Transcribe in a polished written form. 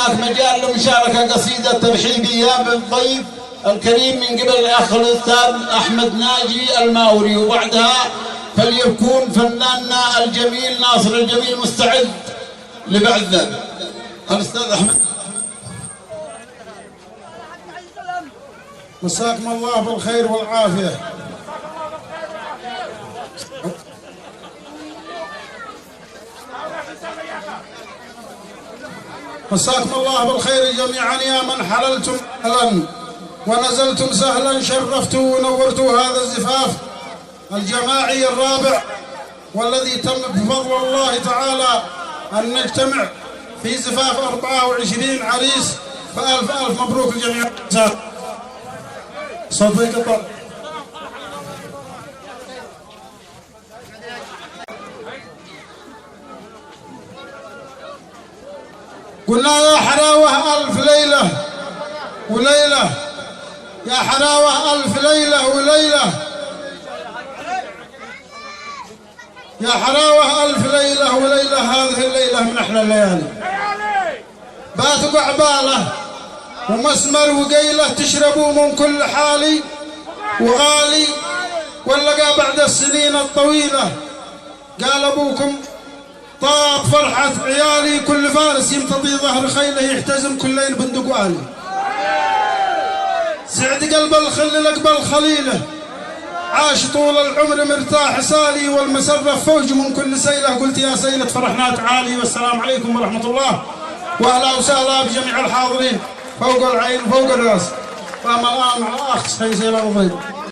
هناك مجال لمشاركة قصيدة ترحيبية بالضيف الكريم من قبل الأخ الأستاذ أحمد ناجي الماوري، وبعدها فليكون فناننا الجميل ناصر الجميل مستعد لبعد ذلك. الأستاذ أحمد. مساكم الله بالخير والعافية. مساكم الله بالخير جميعا يا من حللتم أهلا ونزلتم سهلا، شرفتوا ونورتوا هذا الزفاف الجماعي الرابع، والذي تم بفضل الله تعالى أن نجتمع في زفاف 24 عريس، فألف ألف مبروك لجميع النساء. صوتي قطع. قلنا يا حلاوة ألف ليلة وليلة، يا حلاوة ألف ليلة وليلة، يا حلاوة ألف ليلة وليلة، هذه الليلة من أحلى الليالي. باتوا قعبالة ومسمر وقيلة، تشربوا من كل حالي وغالي، واللقى بعد السنين الطويلة قال أبوكم طاب فرحة عيالي، كل فارس يمتطي ظهر خيله يحتزم كل ليل بندق آلي. سعد قلب الخل لقبل خليله، عاش طول العمر مرتاح سالي، والمسرة فوج من كل سيلة، قلت يا سيلة فرحنا تعالي. والسلام عليكم ورحمة الله، وأهلا وسهلا بجميع الحاضرين فوق العين فوق الراس. فأما الآن مع الأخ سيد الأرضين.